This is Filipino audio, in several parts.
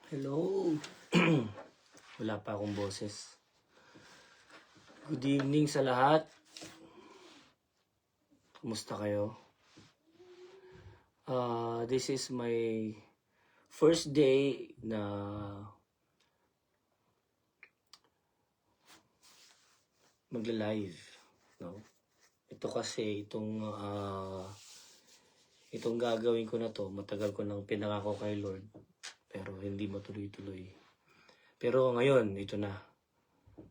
Hello. Wala pa akong boses. Good evening sa lahat. Kumusta kayo? This is my first day na magla-live, no? Ito kasi itong gagawin ko na to, matagal ko nang pinangako kay Lord, pero hindi matuloy-tuloy. Pero ngayon, ito na.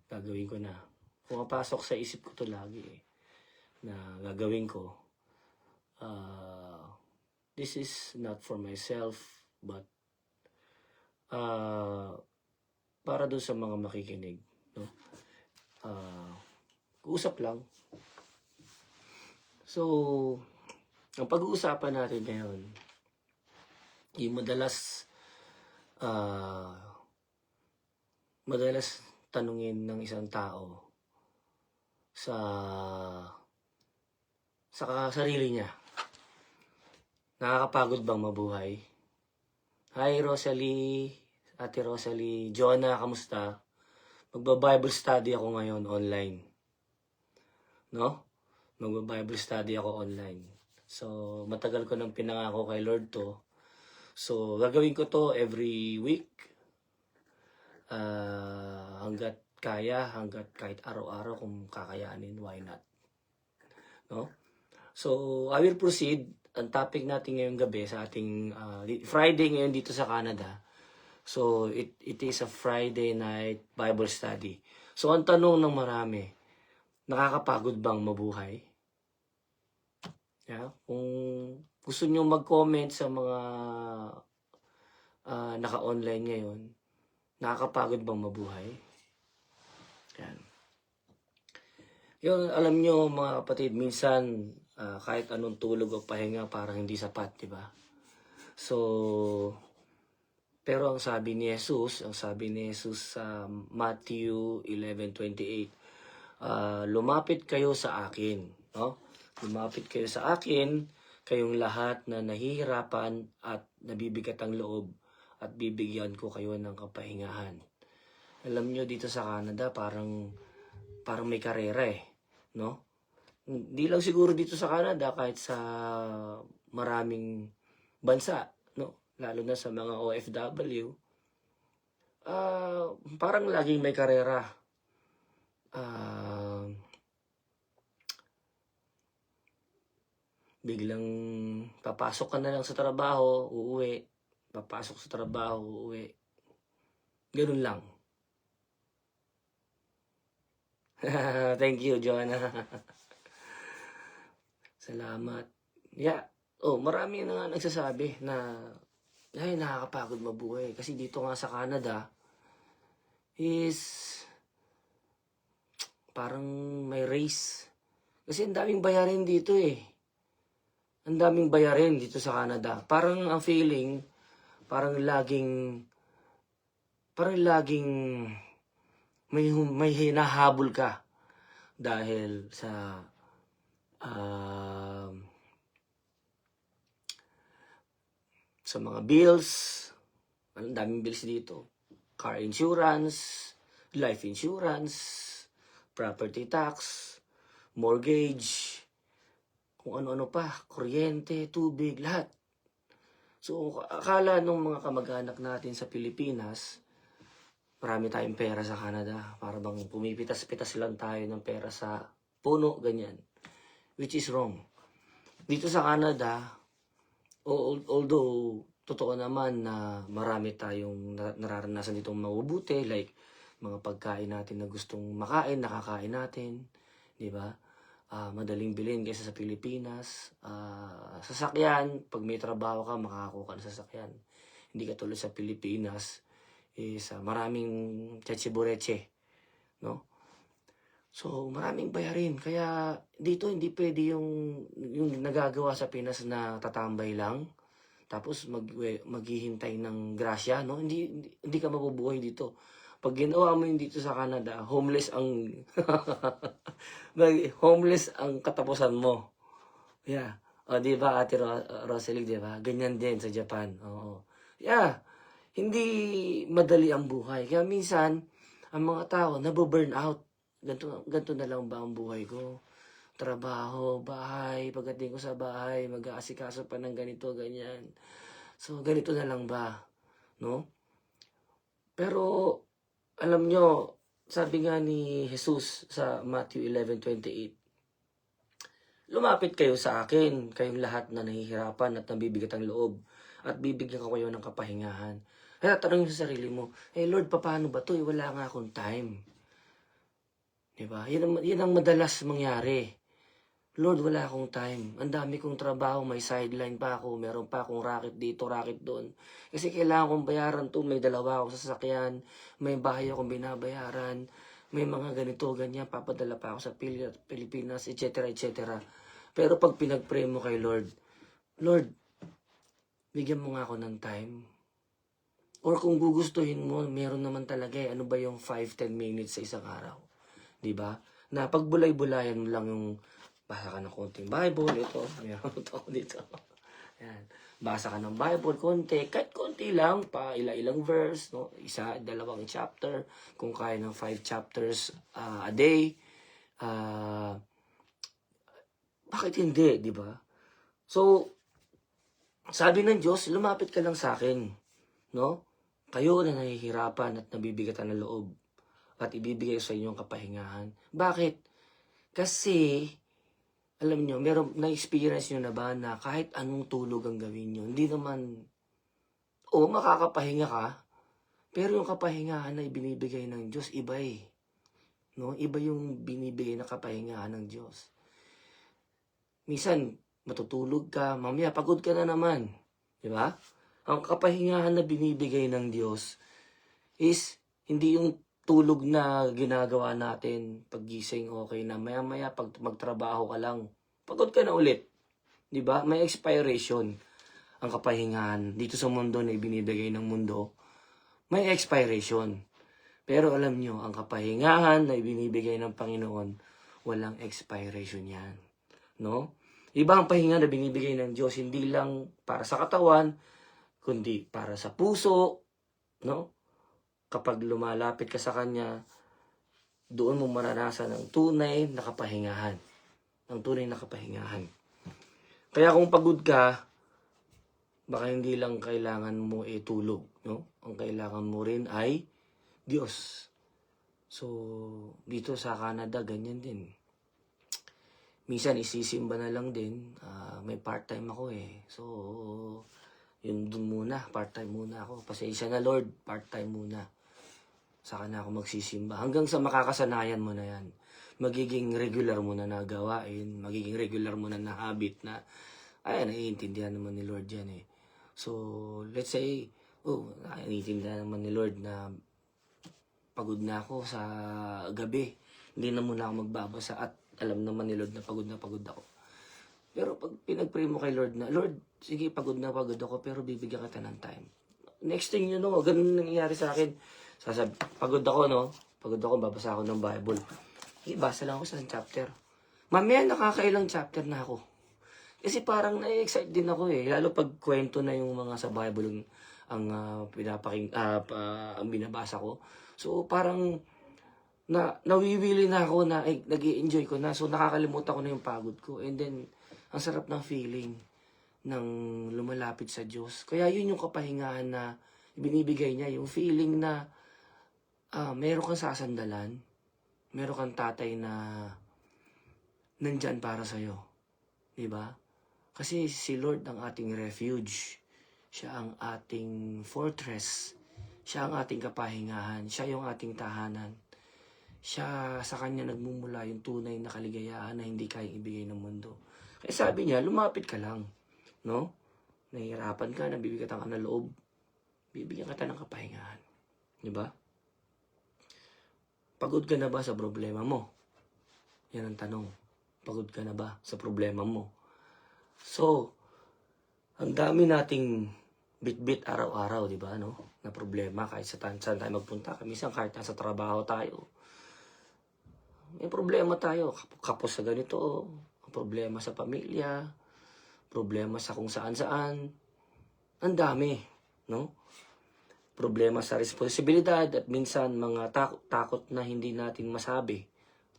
Gagawin ko na. Pumapasok sa isip ko to lagi na gagawin ko. This is not for myself, but para doon sa mga makikinig, no? Usap lang. So, ang pag-uusapan natin ngayon, yung madalas tanungin ng isang tao sa sarili niya. Nakakapagod bang mabuhay? Hi Rosalie, Ate Rosalie, Jonah, kamusta? Magba-Bible study ako ngayon online. No? Magba-Bible study ako online. So, matagal ko nang pinangako kay Lord to. So, gagawin ko to every week. Hanggat kaya, hanggat kahit araw-araw kung kakayanin, why not? No? So, I will proceed. Ang topic natin ngayong gabi sa ating Friday ngayon dito sa Canada. So, it is a Friday night Bible study. So, ang tanong ng marami, nakakapagod bang mabuhay? Yeah? Kung gusto nyo mag-comment sa mga naka-online ngayon, nakakapagod bang mabuhay? Yan. Yung alam nyo mga kapatid, minsan kahit anong tulog o pahinga parang hindi sapat, di ba? So, pero ang sabi ni Jesus sa Matthew 11:28, lumapit kayo sa akin, no? Lumapit kayo sa akin, kayong lahat na nahihirapan at nabibigat ang loob, at bibigyan ko kayo ng kapahingahan. Alam nyo, dito sa Canada, parang may karera no? Hindi lang siguro dito sa Canada, kahit sa maraming bansa, no? Lalo na sa mga OFW, parang laging may karera. Biglang papasok ka na lang sa trabaho, uuwi. Papasok sa trabaho, uuwi. Ganun lang. Thank you, Joanna. Salamat. Yeah. Marami na nga nagsasabi na ay, nakakapagod mabuhay. Kasi dito nga sa Canada is parang may race. Kasi ang daming bayarin dito Ang daming bayarin dito sa Canada. Parang ang feeling, parang laging may hinahabol ka dahil sa mga bills. Ang daming bills dito. Car insurance, life insurance, property tax, mortgage, kung ano-ano pa, kuryente, tubig, lahat. So, akala nung mga kamag-anak natin sa Pilipinas, marami tayong pera sa Canada. Para bang pumipitas-pitas lang tayo ng pera sa puno, ganyan. Which is wrong. Dito sa Canada, although totoo naman na marami tayong nararanasan ditong mabubuti, like mga pagkain natin na gustong makain, nakakain natin, di ba? Madaling bilhin kaysa sa Pilipinas. Sasakyan, pag may trabaho ka, makakakuha ka ng sasakyan. Hindi katulad sa Pilipinas, maraming tsatsibureche, no? So, maraming bayarin. Kaya dito hindi pwede yung nagagawa sa Pinas na tatambay lang, tapos maghihintay ng grasya, no? Hindi ka mabubuhay dito. Pag ginawa mo yun dito sa Canada, homeless ang homeless ang katapusan mo. Yeah. Di ba, Ate Rosalie, di ba? Ganyan din sa Japan. Oo. Yeah. hindi madali ang buhay. Kaya minsan, ang mga tao nabu-burn out. Ganto na lang ba ang buhay ko? Trabaho, bahay, pagdating ko sa bahay, mag-aasikaso pa ng ganito, ganyan. So, ganito na lang ba? No? Pero, alam nyo, sabi nga ni Jesus sa Matthew 11:28, lumapit kayo sa akin, kayong lahat na nahihirapan at nabibigat ang loob, at bibigyan ko kayo ng kapahingahan. Kaya tanongin sa sarili mo, Lord, paano ba to? Wala nga akong time. Diba? Yan ang madalas mangyari. Lord, wala akong time. Ang dami kong trabaho, may sideline pa ako, meron pa akong racket dito, racket doon. Kasi kailangan kong bayaran to, may dalawa akong sasakyan, may bahay akong binabayaran, may mga ganito, ganyan, papadala pa ako sa Pilipinas, etc., etc. Pero pag pinag-pray mo kay Lord, Lord, bigyan mo nga ako ng time. Or kung gugustuhin mo, meron naman talaga ano ba yung 5-10 minutes sa isang araw? Diba? Na pagbulay-bulayan mo lang yung basa ka ng konting Bible, ito, meron ito dito. Yan. Basa ka ng Bible, kahit konti lang, pa ilang verse, no? Isa, dalawang chapter, kung kaya ng 5 chapters a day. Bakit hindi, di ba? So, sabi ng Diyos, lumapit ka lang sa akin, no? Kayo na nahihirapan at nabibigatan ng loob at ibibigay sa inyong kapahingahan. Bakit? Kasi, alam nyo, na-experience nyo na ba na kahit anong tulog ang gawin nyo, hindi naman, makakapahinga ka, pero yung kapahingahan na ibinibigay ng Diyos, iba eh. No? Iba yung binibigay na kapahingahan ng Diyos. Minsan, matutulog ka, mamaya pagod ka na naman. Di ba? Ang kapahingahan na binibigay ng Diyos is hindi yung tulog na ginagawa natin, paggising okay na, maya-maya pag magtrabaho ka lang, pagod ka na ulit. 'Di ba? May expiration ang kapahingahan dito sa mundo na ibinibigay ng mundo. May expiration. Pero alam nyo, ang kapahingahan na ibinibigay ng Panginoon, walang expiration yan. No? Iba ang pahinga na binibigay ng Diyos, hindi lang para sa katawan, kundi para sa puso, no? Kapag lumalapit ka sa Kanya, doon mo maranasan ang tunay na kapahingahan. Ang tunay na kapahingahan. Kaya kung pagod ka, baka hindi lang kailangan mo tulog, no? Ang kailangan mo rin ay Diyos. So, dito sa Canada, ganyan din. Minsan, isisimba na lang din. May part-time ako eh. So, yun dun muna. Part-time muna ako. Pasensya na Lord, part-time muna. Saka na ako magsisimba. Hanggang sa makakasanayan mo na yan. Magiging regular mo na gawain. Magiging regular mo na habit na, naiintindihan naman ni Lord yan eh. So, let's say, naiintindihan naman ni Lord na pagod na ako sa gabi. Hindi na muna ako magbabasa at alam naman ni Lord na pagod ako. Pero pag pinag-pray mo kay Lord na, Lord, sige, pagod ako, pero bibigyan kita ng time. Next thing you know, ganun nangyayari sa akin. Pagod ako, babasa ako ng Bible. Basa lang ako sa chapter. Mamaya nakakailang chapter na ako. Kasi parang na-excite din ako eh. Lalo pag kwento na yung mga sa Bible ang binabasa ko. So parang nawiwili na ako na nag-i-enjoy ko na. So nakakalimutan ko na yung pagod ko. And then, ang sarap ng feeling ng lumalapit sa Diyos. Kaya yun yung kapahingahan na binibigay niya. Yung feeling na meron kang sasandalan, meron kang tatay na nandyan para sa'yo. Diba? Kasi si Lord ang ating refuge. Siya ang ating fortress. Siya ang ating kapahingahan. Siya yung ating tahanan. Siya, sa Kanya nagmumula yung tunay na kaligayahan na hindi kayang ibigay ng mundo. Kaya sabi niya, lumapit ka lang. No? Nahihirapan ka, nabibigatan ka ng loob. Bibigyan ka ng kapahingahan. Diba? Pagod ka na ba sa problema mo? Yan ang tanong. Pagod ka na ba sa problema mo? So, ang dami nating bit-bit araw-araw, di ba, no? Na problema kahit saan tayo magpunta. Minsan kahit nasa trabaho tayo, may problema tayo. Kapos sa ganito, problema sa pamilya, problema sa kung saan-saan. Ang dami, no? problema sa responsibilidad at minsan mga takot na hindi natin masabi.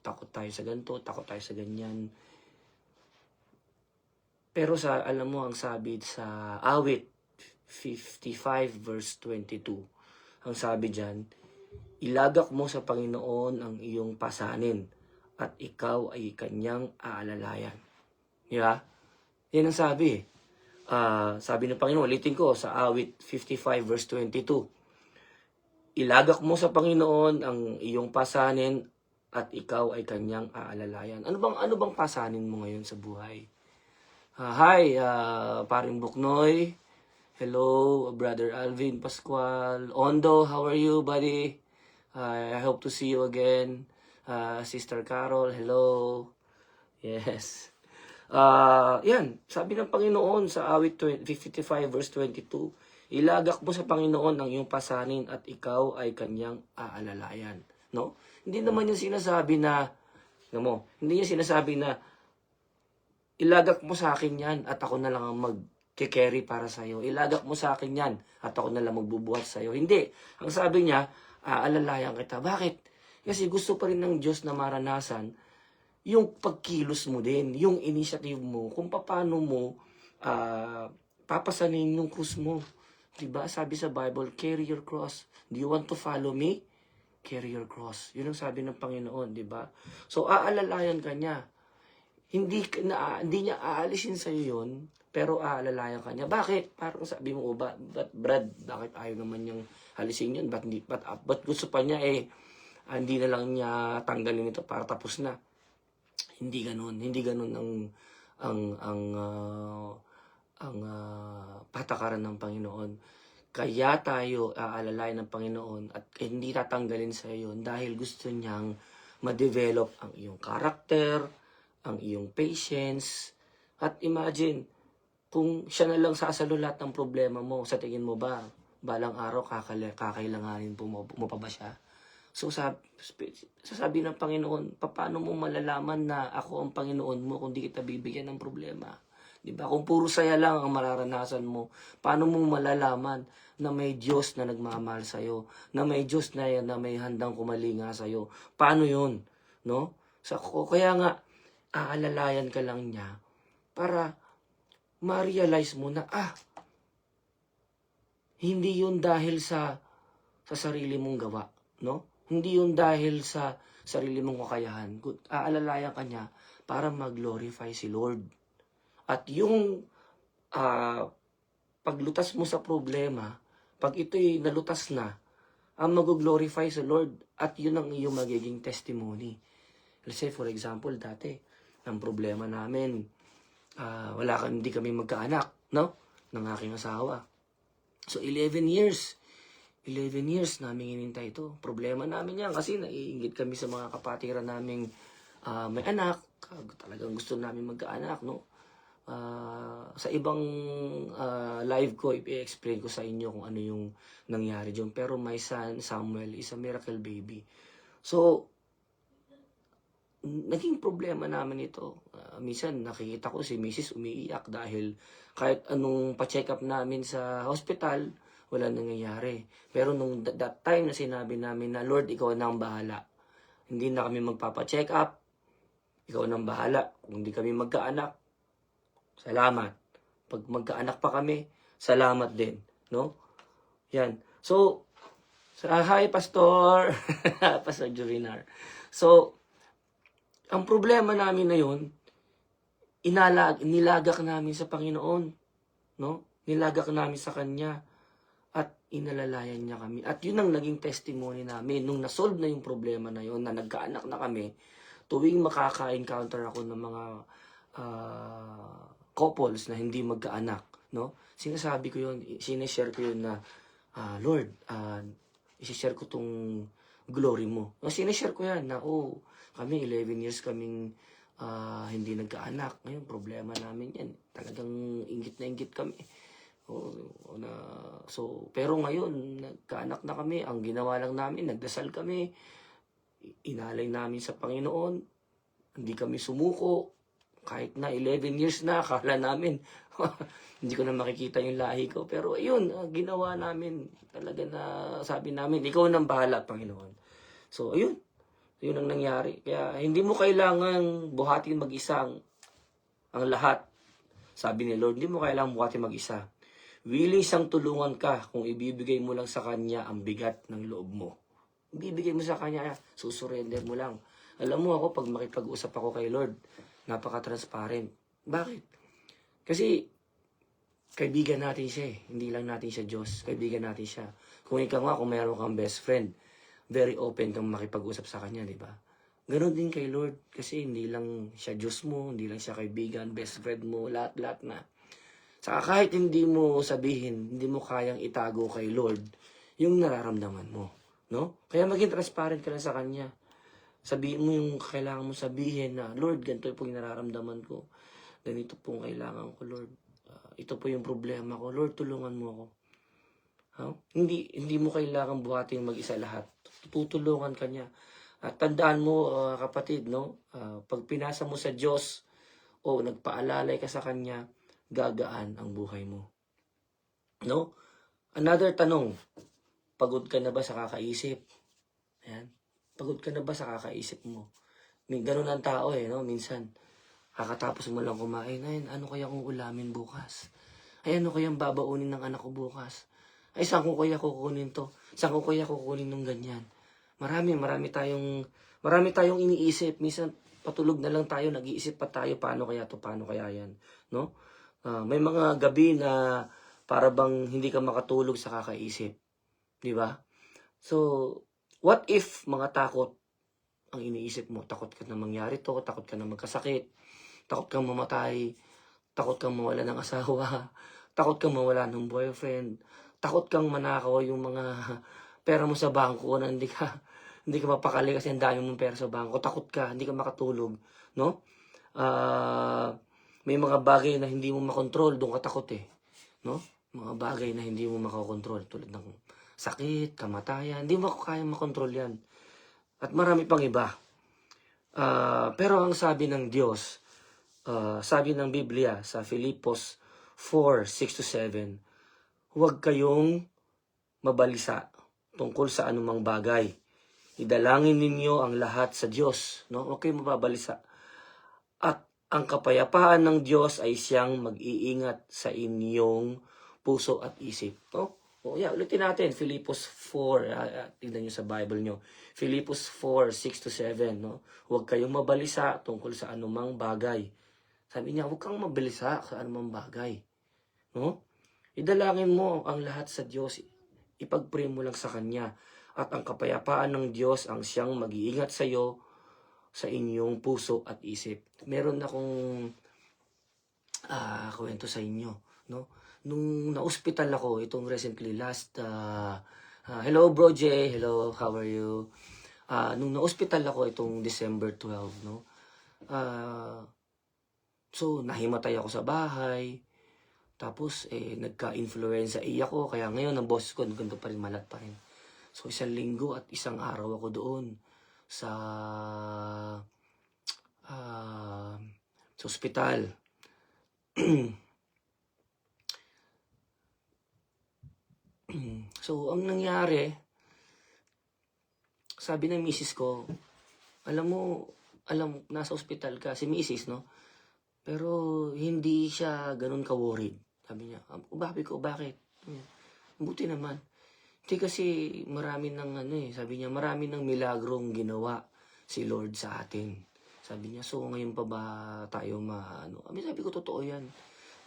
Takot tayo sa ganito, takot tayo sa ganyan. Pero alam mo, ang sabi sa awit 55 verse 22, ang sabi dyan, ilagak mo sa Panginoon ang iyong pasanin at ikaw ay kanyang aalalayan. Di ba? Yan ang sabi. Sabi ng Panginoon, ulitin ko sa awit 55 verse 22. Ilagak mo sa Panginoon ang iyong pasanin at ikaw ay kanyang aalalayan. Ano bang pasanin mo ngayon sa buhay? Hi, paring Buknoy. Hello, Brother Alvin Pascual. Ondo, how are you, buddy? I hope to see you again. Sister Carol, hello. Yes. Yan, sabi ng Panginoon sa awit 55 verse 22, ilagak mo sa Panginoon ang iyong pasanin at ikaw ay kanyang aalalayan. No? Hindi naman yung sinasabi na, hindi niya sinasabi na, ilagak mo sa akin yan at ako na lang ang mag-carry para sa'yo. Ilagak mo sa akin yan at ako na lang magbubuhat sa'yo. Hindi. Ang sabi niya, aalalayan kita. Bakit? Kasi gusto pa rin ng Diyos na maranasan yung pagkilos mo din, yung initiative mo, kung paano mo papasanin yung krus mo. Diba? Sabi sa Bible, carry your cross. Do you want to follow me? Carry your cross. Yun ang sabi ng Panginoon, diba? So, aalalayan ka niya. Hindi niya aalisin sa'yo yun, pero aalalayan ka niya. Bakit? Parang sabi mo, Brad, bakit ayaw naman niyang alisin yun? Ba't gusto pa niya hindi na lang niya tanggalin ito para tapos na? Hindi ganun ang patakaran ng Panginoon. Kaya tayo aalalayan ng Panginoon at hindi tatanggalin sa iyo dahil gusto niyang ma-develop ang iyong karakter, ang iyong patience. At imagine, kung siya na lang sasalo lahat ng problema mo, sa tingin mo ba, balang araw kakailanganin mo pa ba siya? So, sasabi ng Panginoon, paano mo malalaman na ako ang Panginoon mo kung di kita bibigyan ng problema? Diba? Kung puro saya lang ang mararanasan mo, paano mo malalaman na may Diyos na nagmamahal sa'yo, na may Diyos na may handang kumalinga sa'yo? Paano yun? No? Kaya nga, aalalayan ka lang niya para ma-realize mo na, hindi yun dahil sa sarili mong gawa, no? Hindi yun dahil sa sarili mong kakayahan. Aalalayan ka niya para mag-glorify si Lord. At yung paglutas mo sa problema, pag ito'y nalutas na, ang mag-glorify sa Lord at yun ang iyong magiging testimony. Let's say, for example, dati, ang problema namin, hindi kami magkaanak, no? Ng aking asawa. So, 11 years namin inintay ito. Problema namin yan kasi naiinggit kami sa mga kapatiran naming may anak. Talagang gusto namin magkaanak, no? Sa ibang live ko, i-explain ko sa inyo kung ano yung nangyari dyan. Pero my son, Samuel, is a miracle baby. So, naging problema namin ito. Minsan, nakikita ko si Mrs. umiiyak dahil kahit anong pa-check up namin sa hospital, wala nangyayari. Pero nung that time na sinabi namin na, Lord, ikaw na ang bahala. Hindi na kami magpapa-check up. Ikaw na ang bahala. Kung hindi kami magkaanak, salamat. Pag magkaanak pa kami, salamat din. No? Yan. So, hi, Pastor. Pastor Jurinar. So, ang problema namin na yun, nilagak namin sa Panginoon. No? Nilagak namin sa Kanya. At inalalayan niya kami. At yun ang naging testimony namin. Nung nasolve na yung problema na yun, na nagkaanak na kami, tuwing makaka-encounter ako ng mga couples na hindi magkaanak, no? Sinasabi ko yun, sinishare ko yun na, Lord, isishare ko tong glory mo. No, sinishare ko yan na, kami 11 years kaming hindi nagkaanak. Ngayon, problema namin yan. Talagang inggit na inggit kami. Pero ngayon, nagkaanak na kami. Ang ginawa lang namin, nagdasal kami. Inalay namin sa Panginoon. Hindi kami sumuko. Kahit na 11 years na, akala namin, Hindi ko na makikita yung lahi ko. Pero ayun, ginawa namin. Talaga na sabi namin, ikaw nang bahala, Panginoon. So, ayun. Yun ang nangyari. Kaya hindi mo kailangan buhatin mag-isa ang lahat. Sabi ni Lord, hindi mo kailangan buhatin mag-isa. Willing siyang tulungan ka kung ibibigay mo lang sa Kanya ang bigat ng loob mo. Ibibigay mo sa Kanya, susurrender mo lang. Alam mo ako, pag makipag-usap ako kay Lord, napaka-transparent. Bakit? Kasi, kaibigan natin siya eh. Hindi lang natin siya Diyos. Kaibigan natin siya. Kung ikaw nga, kung mayroon kang best friend, very open kang makipag-usap sa Kanya, di ba? Ganon din kay Lord. Kasi hindi lang siya Diyos mo, hindi lang siya kaibigan, best friend mo, lahat-lahat na. Saka kahit hindi mo sabihin, hindi mo kayang itago kay Lord, yung nararamdaman mo. No? Kaya maging transparent ka lang sa Kanya. Sabihin mo yung kailangan mo sabihin na, Lord, ganito po yung nararamdaman ko. Ganito pong kailangan ko, Lord. Ito po yung problema ko. Lord, tulungan mo ako. Hindi mo kailangan buhatin mag-isa lahat. Tutulungan ka niya. At tandaan mo, kapatid, no? Pag pinasa mo sa Diyos o nagpaalalay ka sa Kanya, gagaan ang buhay mo. No? Another tanong, pagod ka na ba sa kakaisip? Ayan. Pagod ka na ba sa kakaisip mo? Ganun ang tao eh, no? Minsan, kakatapos mo lang kumain, ay, ano kaya kung ulamin bukas? Ay, ano kaya babaunin ng anak ko bukas? Ay, saan ko kaya kukunin to? Saan ko kaya kukunin ng ganyan? Marami tayong iniisip. Minsan, patulog na lang tayo, nag-iisip pa tayo, paano kaya yan? No? May mga gabi na para bang hindi ka makatulog sa kakaisip. Di ba? So, what if mga takot ang iniisip mo? Takot ka na mangyari to, takot ka na magkasakit, takot kang mamatay, takot kang mawala ng asawa, takot kang mawala ng boyfriend, takot kang manakaw yung mga pera mo sa bangko na hindi ka mapakali kasi ang dami mong pera sa bangko, takot ka, hindi ka makatulog, no? May mga bagay na hindi mo makontrol, doon ka takot eh, no? Mga bagay na hindi mo makakontrol tulad ng sakit, kamatayan, hindi mo kaya makontrol yan. At marami pang iba. Pero ang sabi ng Diyos, sabi ng Biblia sa Filipos 4:6-7, huwag kayong mabalisa tungkol sa anumang bagay. Idalangin ninyo ang lahat sa Diyos. No? Huwag kayong mababalisa. At ang kapayapaan ng Diyos ay siyang mag-iingat sa inyong puso at isip. No? Ulitin natin, Filipos 4, tignan nyo sa Bible nyo. Filipos 4:6-7, no? Huwag kayong mabalisa tungkol sa anumang bagay. Sabi niya, huwag kang mabalisa sa anumang bagay. No? Idalangin mo ang lahat sa Diyos. Ipag-pray mo lang sa Kanya. At ang kapayapaan ng Diyos ang siyang mag-iingat sa iyo, sa inyong puso at isip. Meron akong kwento sa inyo, no? Nung na-hospital ako, itong recently, hello Bro J, hello, how are you? Nung na-hospital ako itong December 12, no? So, nahimatay ako sa bahay, tapos, nagka-influenza ako, kaya ngayon, ang boses ko, ganito pa rin, malat pa rin. So, 1 linggo at 1 araw ako doon sa ospital. So, ang nangyari, sabi ng misis ko, nasa ospital ka, si misis, no? Pero, hindi siya ganun ka-worried. Sabi niya, bakit? Buti naman. Hindi kasi marami ng milagrong ginawa si Lord sa atin. Sabi niya, so ngayon pa ba tayo sabi ko, totoo yan.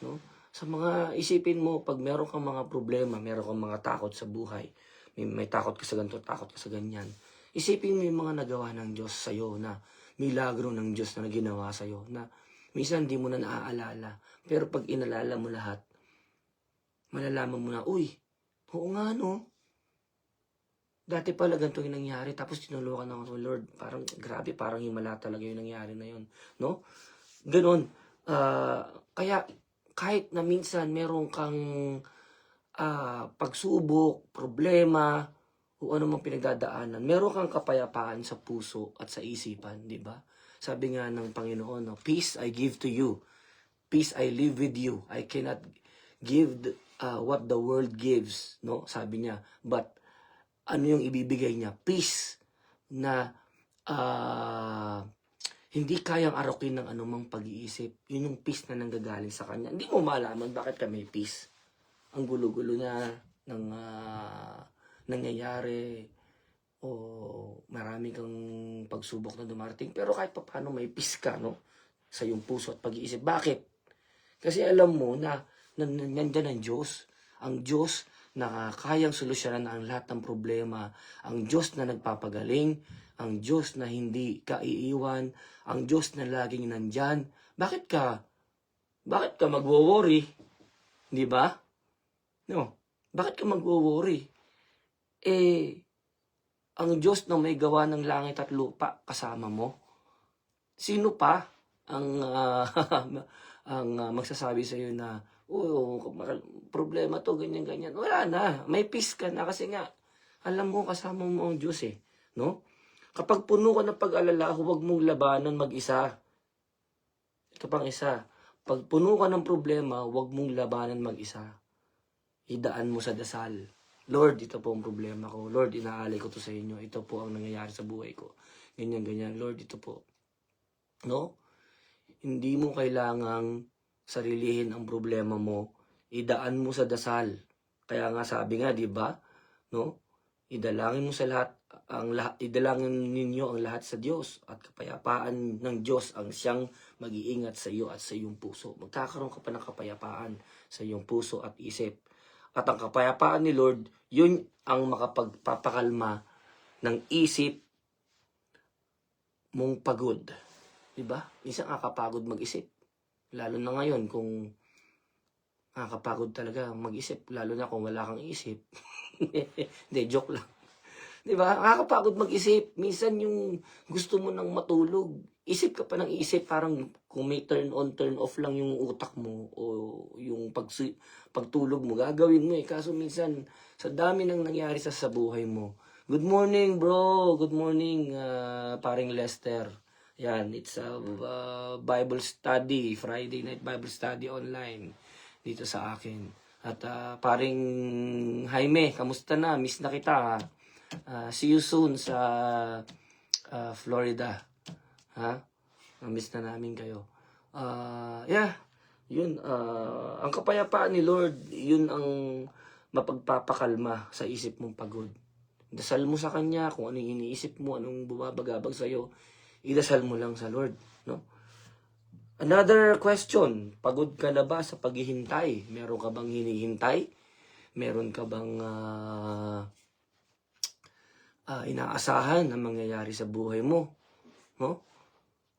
No? Sa mga isipin mo, pag meron kang mga problema, meron kang mga takot sa buhay, may takot ka sa ganito, takot ka sa ganyan, isipin mo yung mga nagawa ng Diyos sa'yo na milagro ng Diyos na ginawa sa'yo na minsan hindi mo na naaalala. Pero pag inalala mo lahat, malalaman mo na, uy, oo nga no, dati pala ganito yung nangyari, tapos tinulungan ako ng Lord. Parang grabe, parang himala talaga yung nangyari na yun. No? Ganon. Kaya kahit na minsan meron kang pagsubok, problema, o ano mang pinagdadaanan, meron kang kapayapaan sa puso at sa isipan, di ba? Sabi nga ng Panginoon, no, peace I give to you. Peace I live with you. I cannot give what the world gives, no? Sabi niya. But ano yung ibibigay niya? Peace na hindi kayang arokin ng anumang pag-iisip. Yun yung peace na nanggagaling sa kanya. Hindi mo malaman bakit ka may peace. Ang gulo-gulo niya ng nangyayari o marami kang pagsubok na dumarating. Pero kahit pa paano may peace ka, no? Sa iyong puso at pag-iisip. Bakit? Kasi alam mo na nandiyan ang Diyos. Ang Diyos na kayang solusyonan ang lahat ng problema. Ang Diyos na nagpapagaling. Ang Diyos na hindi ka iiwan. Ang Diyos na laging nandyan. Bakit ka magwo-worry? Di ba? No. Bakit ka magwo-worry? Ang Diyos na may gawa ng langit at lupa kasama mo. Sino pa ang magsasabi sa iyo na problema to, ganyan-ganyan. Wala na. May peace ka na kasi nga alam mo kasama mo ang Diyos no? Kapag puno ka ng pag-alala, huwag mong labanan mag-isa. Ito pang isa. Pag puno ka ng problema, huwag mong labanan mag-isa. Idaan mo sa dasal. Lord, ito po ang problema ko. Lord, inaalay ko to sa inyo. Ito po ang nangyayari sa buhay ko. Ganyan-ganyan. Lord, ito po. No? Hindi mo kailangang sarilihin ang problema mo. Idaan mo sa dasal. Kaya nga sabi nga, di ba? No? Idalangin mo sa idalangin ninyo ang lahat sa Diyos at kapayapaan ng Diyos ang siyang mag-iingat sa iyo at sa iyong puso. Magkakaroon ka pa ng kapayapaan sa iyong puso at isip. At ang kapayapaan ni Lord, yun ang makapagpapakalma ng isip mong pagod. Diba? Minsan nakakapagod mag-isip. Lalo na ngayon kung nakakapagod talaga mag-isip. Lalo na kung wala kang isip. Hindi, joke lang. Diba? Nakakapagod mag-isip. Minsan yung gusto mo nang matulog. Isip ka pa ng isip. Parang kung may turn on, turn off lang yung utak mo o yung pagtulog mo. Gagawin mo Kaso minsan, sa dami nang nangyari sa buhay mo. Good morning, bro. Good morning, paring Lester. Yan, it's a Bible study, Friday night Bible study online dito sa akin. At paring Jaime, kamusta na? Miss na kita. See you soon sa Florida. Miss na namin kayo. Yun. Ang kapayapaan ni Lord, yun ang mapagpapakalma sa isip mong pagod. Dasal mo sa Kanya kung anong iniisip mo, anong bumabagabag sa'yo. Idasal mo lang sa Lord, no? Another question, pagod ka na ba sa paghihintay? Meron ka bang hinihintay? Meron ka bang inaasahan na mangyayari sa buhay mo? No?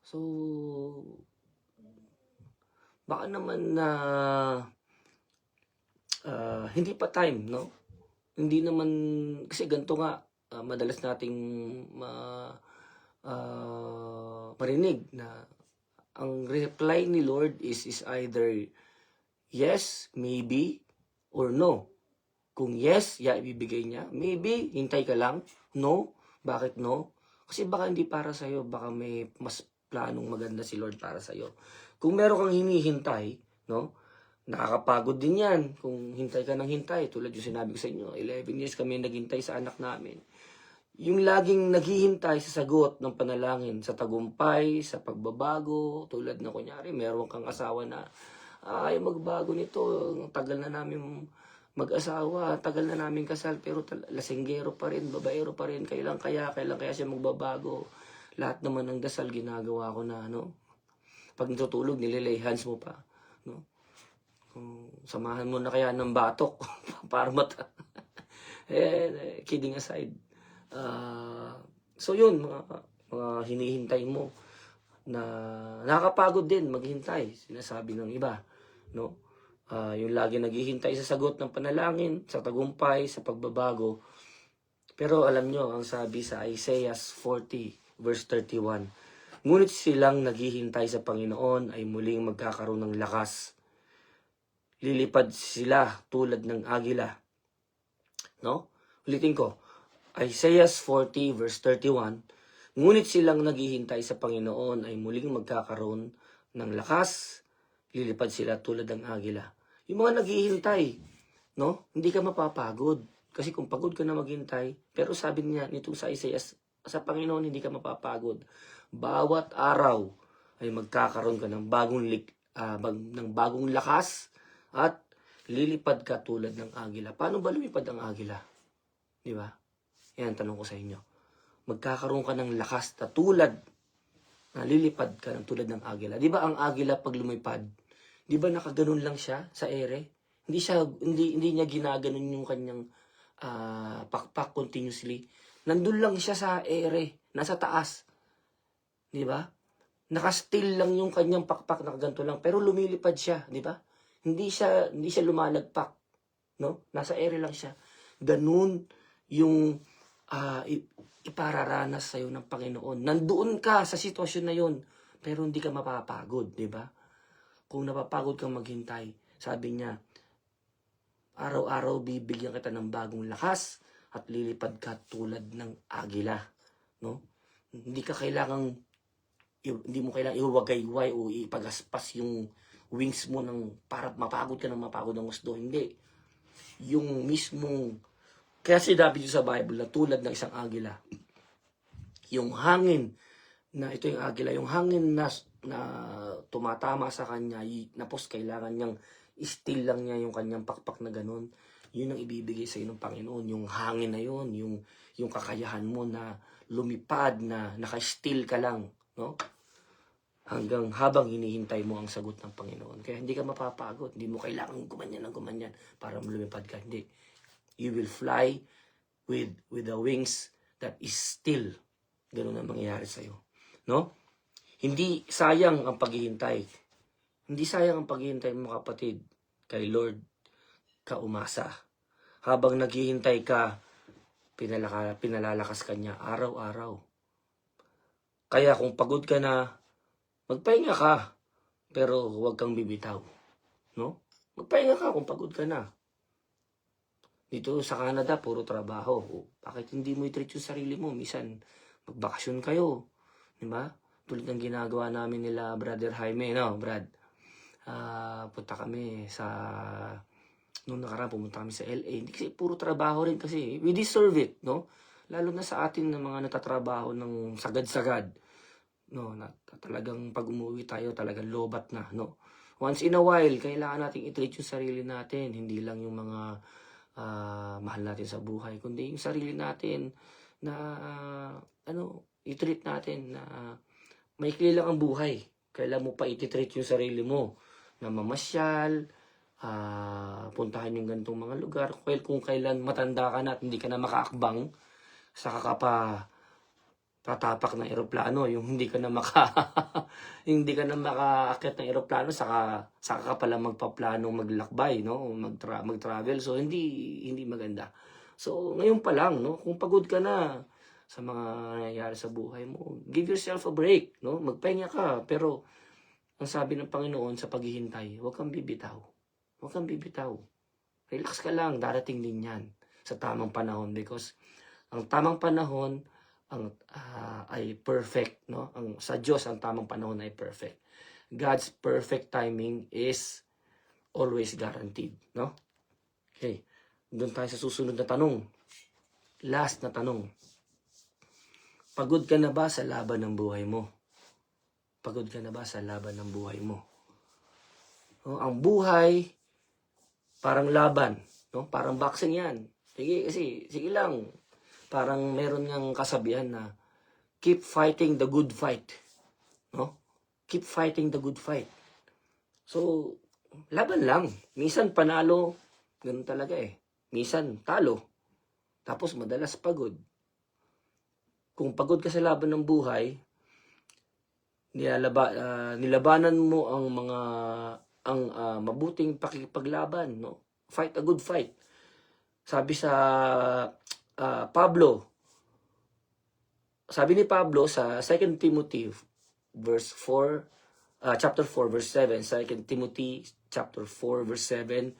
So, baka naman na hindi pa time, no? Hindi naman, kasi ganito nga, madalas nating marinig na ang reply ni Lord is either yes, maybe, or no. Kung yes, ibibigay niya. Maybe, hintay ka lang. No, bakit no? Kasi baka hindi para sa'yo, baka may mas planong maganda si Lord para sa'yo. Kung meron kang hinihintay, no? Nakakapagod din yan kung hintay ka ng hintay. Tulad yung sinabi ko sa inyo, 11 years kami naghintay sa anak namin. Yung laging naghihintay sa sagot ng panalangin, sa tagumpay, sa pagbabago, tulad na kunyari, meron kang asawa na, ay magbago nito, tagal na namin mag-asawa, tagal na namin kasal, pero lasinggero pa rin, babaero pa rin, kailan kaya siya magbabago. Lahat naman ng dasal ginagawa ko na, no? Pag natutulog, nililay hands mo pa, no? Samahan mo na kaya ng batok para mata. Kidding aside. So yun, mga hinihintay mo na nakakapagod din maghintay, sinasabi ng iba, no? Yung lagi naghihintay sa sagot ng panalangin, sa tagumpay, sa pagbabago. Pero alam nyo, ang sabi sa Isaiah 40 verse 31, ngunit silang naghihintay sa Panginoon ay muling magkakaroon ng lakas. Lilipad sila tulad ng agila. No? Ulitin ko. Isaiah 40 verse 31, ngunit silang naghihintay sa Panginoon ay muling magkakaroon ng lakas, lilipad sila tulad ng agila. Yung mga naghihintay, no? Hindi ka mapapagod. Kasi kung pagod ka na maghintay, pero sabi niya nitong sa Isaiah, sa Panginoon hindi ka mapapagod. Bawat araw ay magkakaroon ka ng bagong lakas at lilipad ka tulad ng agila. Paano ba lumipad ang agila? Di ba? Yan ang tanong ko sa inyo. Magkakaroon ka ng lakas na lilipad ka ng tulad ng agila. Di ba ang agila pag lumipad, di ba nakaganon lang siya sa ere? Hindi niya ginaganon yung kanyang pakpak continuously. Nandun lang siya sa ere, nasa taas. Di ba? Naka-still lang yung kanyang pakpak, nakaganto lang, pero lumilipad siya, di ba? Hindi siya lumalagpak, no? Nasa ere lang siya. Ganun yung ipararanas sa'yo ng Panginoon. Nandoon ka sa sitwasyon na yon, pero hindi ka mapapagod, di ba? Kung napapagod kang maghintay, sabi niya, araw-araw bibigyan kita ng bagong lakas at lilipad ka tulad ng agila, no? Hindi mo kailangang iwagayway o ipagaspas yung wings mo para mapagod ka ng mapagod ng gusto. Hindi. Yung mismong, kaya sinabi sa Bible na tulad ng isang agila, yung hangin na ito yung agila, yung hangin na tumatama sa kanya, napos kailangan niyang still lang niya yung kanyang pakpak na ganun. Yun ang ibibigay sa iyo ng Panginoon. Yung hangin na yun, yung kakayahan mo na lumipad, na naka-still ka lang, no? Habang hinihintay mo ang sagot ng Panginoon. Kaya hindi ka mapapagod. Hindi mo kailangan gumanyan para lumipad ka. Hindi. You will fly with the wings that is still. Ganun ang mangyayari sa iyo, no? Hindi sayang ang paghihintay. Hindi sayang ang paghihintay mo, kapatid. Kay Lord ka umasa. Habang naghihintay ka, pinalalakas ka niya araw-araw. Kaya kung pagod ka na, magpahinga ka, pero huwag kang bibitaw, no? Magpahinga ka kung pagod ka na. Dito sa Canada, puro trabaho. Bakit hindi mo i-treat yung sarili mo? Minsan, magbakasyon kayo, di ba? Tulad ng ginagawa namin nila Brother Jaime, no, Brad? Punta kami nung nakaraan pumunta kami sa LA. Hindi kasi puro trabaho rin kasi. We deserve it, no? Lalo na sa atin na mga natatrabaho ng sagad-sagad. No, talagang pag umuwi tayo, talagang lobat na, no? Once in a while, kailangan nating i-treat yung sarili natin. Hindi lang yung mga mahal natin sa buhay, kundi yung sarili natin na i-treat natin na maikli lang ang buhay. Kailan mo pa i-treat yung sarili mo na mamasyal, puntahan yung ganitong mga lugar. Kung kailan matanda ka na at hindi ka na makaakbang, saka ka pa tatapak ng eroplano, yung hindi ka na makaakyat ng eroplano, saka ka pala magpaplano maglakbay, no? Mag-travel. So hindi maganda. So ngayon pa lang, no, kung pagod ka na sa mga nangyayari sa buhay mo, give yourself a break, no? Magpahinga ka, pero ang sabi ng Panginoon sa paghihintay, huwag kang bibitaw. Huwag kang bibitaw. Relax ka lang, darating din 'yan sa tamang panahon, because ang tamang panahon ay perfect, no? Sa Diyos ang tamang panahon ay perfect. God's perfect timing is always guaranteed, no? Okay. Doon tayo sa susunod na tanong. Last na tanong. Pagod ka na ba sa laban ng buhay mo? Pagod ka na ba sa laban ng buhay mo? No, ang buhay parang laban, no? Parang boxing 'yan. Sige lang. Parang meron ngang kasabihan na keep fighting the good fight. No? Keep fighting the good fight. So, laban lang. Minsan panalo, ganun talaga eh. Minsan talo. Tapos madalas pagod. Kung pagod ka sa laban ng buhay, nilabanan mo ang mabuting pakikipaglaban, no? Fight a good fight. Sabi ni Pablo sa 2 Timothy chapter 4 verse 7, 2 Timothy chapter 4 verse 7,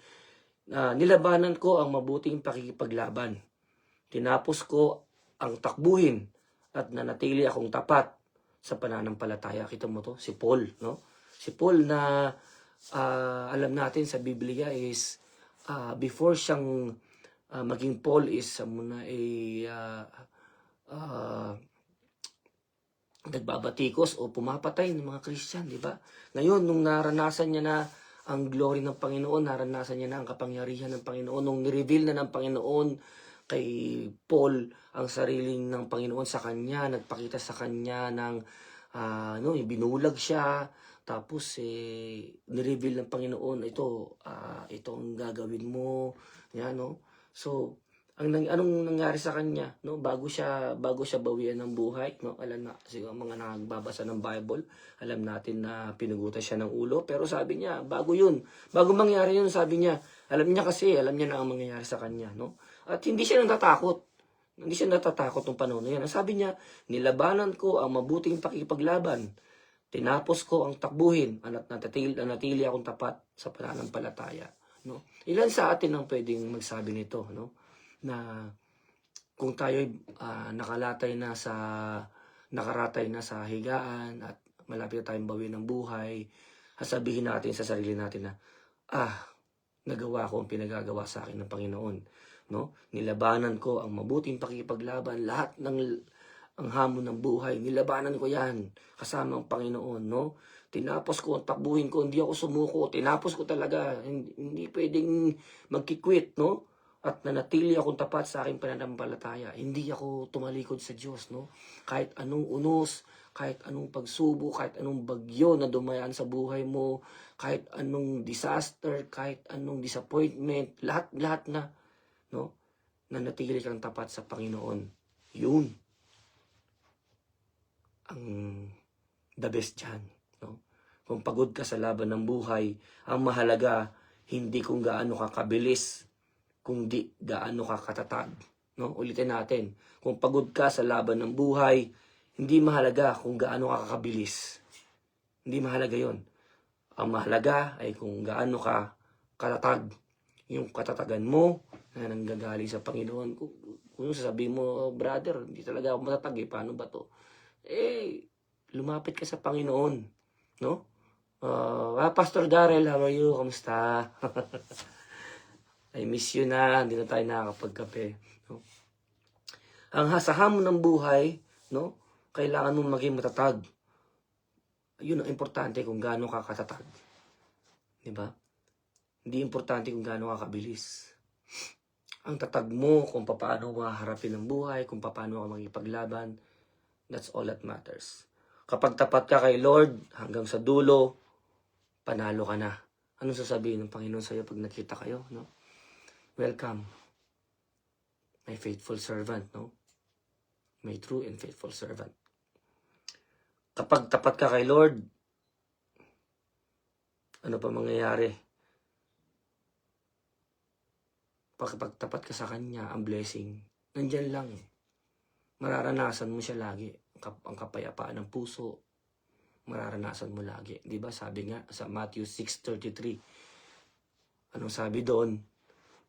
nilabanan ko ang mabuting pakikipaglaban. Tinapos ko ang takbuhin at nanatili akong tapat sa pananampalataya. Kita mo to, si Paul, no? Si Paul na alam natin sa Biblia is before siyang maging Paul is muna nagbabatikos o pumapatay ng mga Christian, di ba? Ngayon, nung naranasan niya na ang glory ng Panginoon, naranasan niya na ang kapangyarihan ng Panginoon, nung nireveal na ng Panginoon kay Paul ang sariling ng Panginoon sa kanya, nagpakita sa kanya ng binulag siya, tapos nireveal ng Panginoon, ito ang gagawin mo, yan, no? So, anong nangyari sa kanya, no? Bago siya bawian ng buhay, no? Alam na siguro mga nagbabasa ng Bible, alam natin na pinugutan siya ng ulo, pero sabi niya, bago mangyari yun, sabi niya, alam niya na ang mangyayari sa kanya, no? At hindi siya natatakot. Hindi siya natatakot ng panahon na yan. Sabi niya, nilabanan ko ang mabuting pakikipaglaban. Tinapos ko ang takbuhin at natili akong tapat sa pananampalataya. No? Ilan sa atin ang pwedeng magsabi nito, no? Na kung tayo nakaratay na sa higaan at malapit na tayong bawian ng buhay, sasabihin natin sa sarili natin na, nagawa ko ang pinagagawa sa akin ng Panginoon. No? Nilabanan ko ang mabuting pakikipaglaban, lahat ng ang hamon ng buhay, nilabanan ko yan kasama ang Panginoon, no? Tinapos ko ang takbuhin ko, hindi ako sumuko, tinapos ko talaga, hindi pwedeng magkikwit, no? At nanatili akong tapat sa aking pananampalataya. Hindi ako tumalikod sa Diyos, no? Kahit anong unos, kahit anong pagsubo, kahit anong bagyo na dumayaan sa buhay mo, kahit anong disaster, kahit anong disappointment, lahat na, no? Nanatili kang tapat sa Panginoon. Yun ang the best dyan, no? Kung pagod ka sa laban ng buhay, ang mahalaga hindi kung gaano ka kabilis, kundi gaano ka katatag, no? Ulitin natin, kung pagod ka sa laban ng buhay, hindi mahalaga kung gaano ka kabilis. Hindi mahalaga yon. Ang mahalaga ay kung gaano ka katatag. Yung katatagan mo na nanggagaling sa Panginoon. Kung sasabihin mo, brother, hindi talaga ako matatag, paano ba to? Lumapit ka sa Panginoon, no? Pastor Darrell, how are you? Kamusta? I miss you na, hindi na tayo nakakapagkape, no? Sa hamon ng buhay, no? Kailangan mong maging matatag. Yun ang importante kung gaano ka katatag. Diba? Hindi importante kung gaano ka kabilis. Ang tatag mo kung paano haharapin ang buhay, kung paano ka magipaglaban, that's all that matters. Kapag tapat ka kay Lord, hanggang sa dulo, panalo ka na. Anong sasabihin ng Panginoon sa'yo pag nakita kayo, no? Welcome, my faithful servant, no? My true and faithful servant. Kapag tapat ka kay Lord, ano pa mangyayari? Kapag tapat ka sa Kanya, ang blessing, nandyan lang. Mararanasan mo siya lagi. Ang kapayapaan ng puso, mararanasan mo lagi. Diba? Sabi nga sa Matthew 6:33. Anong sabi doon?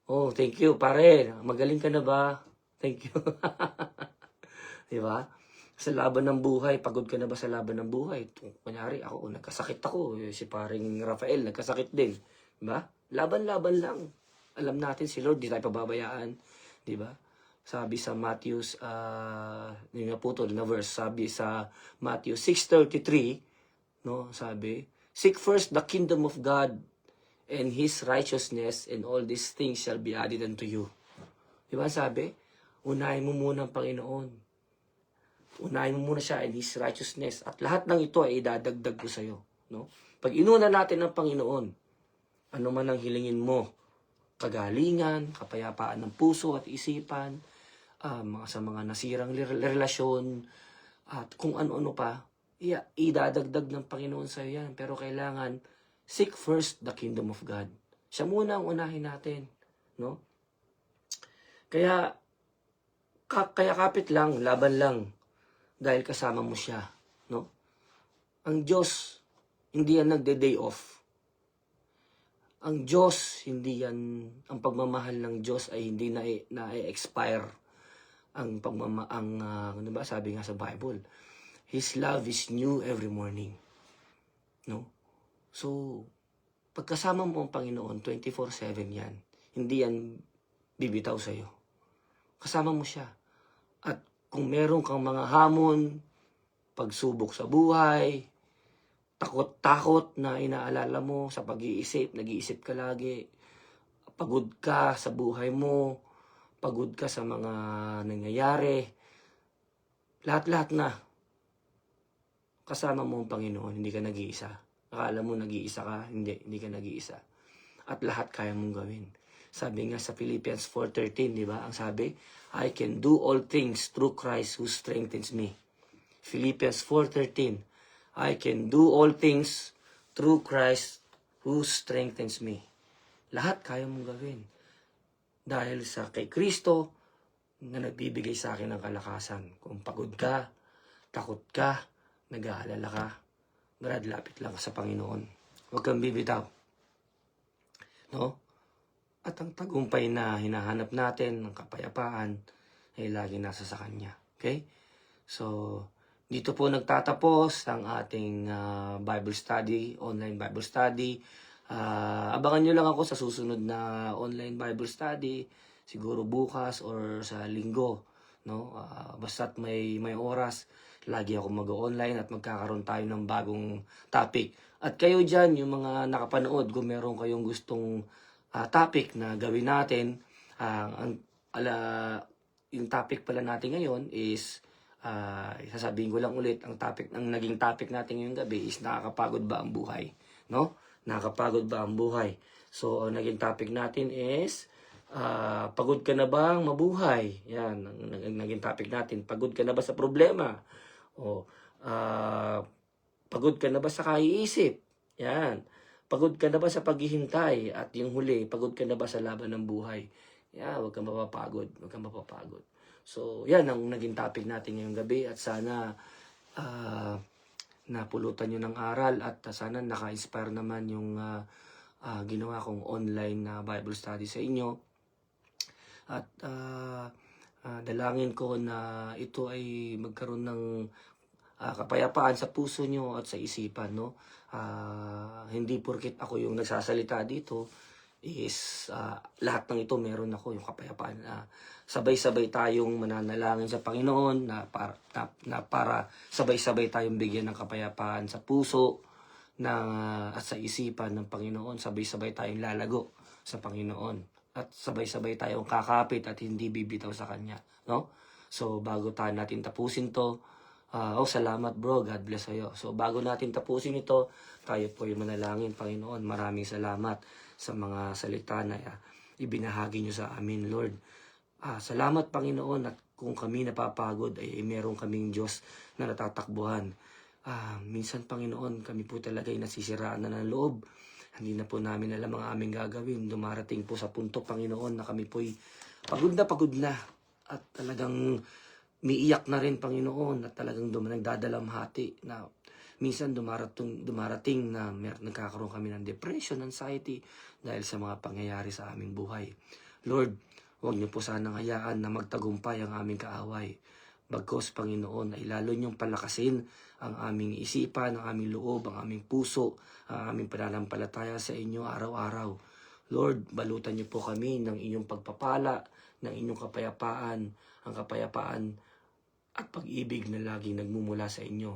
Oh, thank you, pare. Magaling ka na ba? Thank you. Diba? Sa laban ng buhay, pagod ka na ba sa laban ng buhay? Kunyari, nagkasakit ako. Si paring Rafael, nagkasakit din. Diba? Laban-laban lang. Alam natin si Lord, di tayo pababayaan. Diba? Sabi sa Matthew, yung naputol na verse, sabi sa Matthew 6:33, no, sabi, seek first the kingdom of God and His righteousness, and all these things shall be added unto you. Diba sabi? Unahin mo muna ang Panginoon. Unahin mo muna siya and His righteousness. At lahat ng ito ay idadagdag ko sa'yo. No? Pag inuna natin ang Panginoon, ano man ang hilingin mo, kagalingan, kapayapaan ng puso at isipan, sa mga nasirang relasyon, at kung ano-ano pa, idadagdag ng Panginoon sa iyo yan. Pero kailangan, seek first the kingdom of God. Siya muna ang unahin natin. No? Kaya kapit lang, laban lang, dahil kasama mo siya. No? Ang Diyos, hindi yan nagde-day off. Ang Diyos, hindi yan, ang pagmamahal ng Diyos ay hindi na-expire. Ano ba sabi nga sa Bible? His love is new every morning. No? So, Pagkasama mo ang Panginoon, 24/7 yan. Hindi yan bibitaw sa'yo. Kasama mo siya. At kung meron kang mga hamon, pagsubok sa buhay, takot-takot na inaalala mo sa pag-iisip, nag-iisip ka lagi, pagod ka sa buhay mo, pagod ka sa mga nangyayari, lahat-lahat na, kasama mo ang Panginoon, hindi ka nag-iisa. Akala mo nag-iisa ka, hindi ka nag-iisa. At lahat kaya mong gawin. Sabi nga sa Philippians 4:13, di ba? Ang sabi, I can do all things through Christ who strengthens me. Philippians 4:13, I can do all things through Christ who strengthens me. Lahat kaya mong gawin. Dahil sa kay Kristo na nagbibigay sa akin ng kalakasan. Kung pagod ka, takot ka, nag-aalala ka, Brad, lapit lang ka sa Panginoon. Huwag kang bibitaw. No? At ang tagumpay na hinahanap natin, ng kapayapaan, ay lagi nasa sa Kanya. Okay? So, dito po nagtatapos ang ating Bible study, online Bible study. Abangan nyo lang ako sa susunod na online Bible study, siguro bukas or sa linggo. No? Basta't may oras, lagi ako mag-online at magkakaroon tayo ng bagong topic. At kayo dyan, yung mga nakapanood, kung meron kayong gustong topic na gawin natin, yung topic pala natin ngayon is, sasabihin ko lang ulit, ang naging topic natin ngayong gabi is nakakapagod ba ang buhay? No? Nakakapagod ba ang buhay? So, ang naging topic natin is, pagod ka na bang mabuhay? Yan, ang naging topic natin. Pagod ka na ba sa problema? O, pagod ka na ba sa kaiisip? Yan. Pagod ka na ba sa paghihintay? At yung huli, pagod ka na ba sa laban ng buhay? Yan, huwag kang mapapagod. Huwag kang mapapagod. So, yan ang naging topic natin ngayong gabi. At sana, napulutan nyo ng aral. At sana naka-inspire naman yung ginawa kong online na Bible study sa inyo. At dalangin ko na ito ay magkaroon ng kapayapaan sa puso nyo at sa isipan, no? Hindi porket ako yung nagsasalita dito is lahat ng ito meron ako yung kapayapaan. Sabay-sabay tayong mananalangin sa Panginoon na para sabay-sabay tayong bigyan ng kapayapaan sa puso at sa isipan ng Panginoon. Sabay-sabay tayong lalago sa Panginoon. At sabay-sabay tayong kakapit at hindi bibitaw sa Kanya, no? So, bago natin tapusin to, salamat bro, God bless sa'yo. So, bago natin tapusin ito, tayo po yung manalangin, Panginoon. Maraming salamat sa mga salita na ibinahagi nyo sa amin, Lord. Salamat, Panginoon, at kung kami napapagod, ay meron kaming Diyos na natatakbuhan. Minsan, Panginoon, kami po talaga ay nasisiraan na ng loob. Hindi na po namin alam ang aming gagawin. Dumarating po sa punto, Panginoon, na kami po'y pagod na. At talagang miiyak na rin, Panginoon, at talagang nagdadalamhati na minsan dumarating na nagkakaroon kami ng depression, anxiety, dahil sa mga pangyayari sa aming buhay. Lord, huwag niyo po sanang hayaan na magtagumpay ang aming kaaway. Bagkos, Panginoon, ay lalo niyong palakasin ang aming isipan, ang aming loob, ang aming puso, ang aming pananampalataya sa inyo araw-araw. Lord, balutan niyo po kami ng inyong pagpapala, ng inyong kapayapaan, ang kapayapaan at pag-ibig na laging nagmumula sa inyo.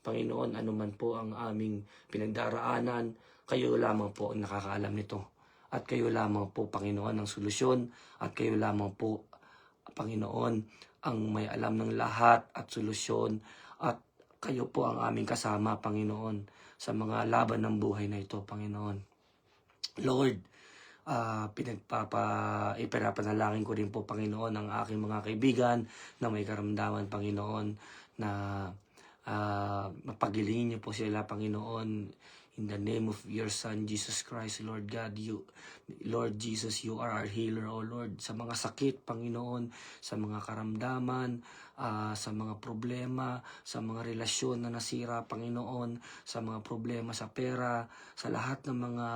Panginoon, anuman po ang aming pinagdaraanan, kayo lamang po ang nakakaalam nito. At kayo lamang po, Panginoon, ang solusyon. At kayo lamang po, Panginoon, ang may alam ng lahat at solusyon. At kayo po ang aming kasama, Panginoon, sa mga laban ng buhay na ito, Panginoon. Lord, ipinapanalangin ko rin po, Panginoon, ang aking mga kaibigan na may karamdaman, Panginoon, na mapagilingin niyo po sila, Panginoon, in the name of your Son, Jesus Christ, Lord God, Lord Jesus, you are our healer, O Lord. Sa mga sakit, Panginoon, sa mga karamdaman, sa mga problema, sa mga relasyon na nasira, Panginoon, sa mga problema sa pera, sa lahat ng mga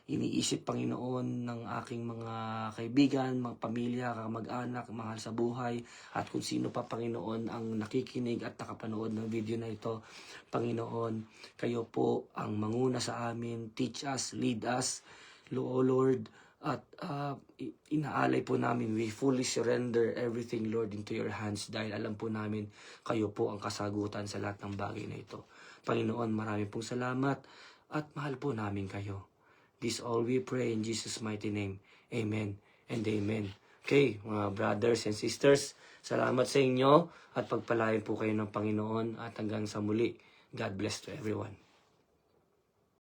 iniisip, Panginoon, ng aking mga kaibigan, mga pamilya, kamag-anak, mahal sa buhay, at kung sino pa, Panginoon, ang nakikinig at nakapanood ng video na ito. Panginoon, kayo po ang manguna sa amin. Teach us, lead us, O Lord, at inaalay po namin, we fully surrender everything, Lord, into your hands, dahil alam po namin kayo po ang kasagutan sa lahat ng bagay na ito. Panginoon, marami pong salamat at mahal po namin kayo. This all we pray in Jesus' mighty name. Amen and amen. Okay, mga brothers and sisters, salamat sa inyo at pagpalain po kayo ng Panginoon at hanggang sa muli. God bless to everyone.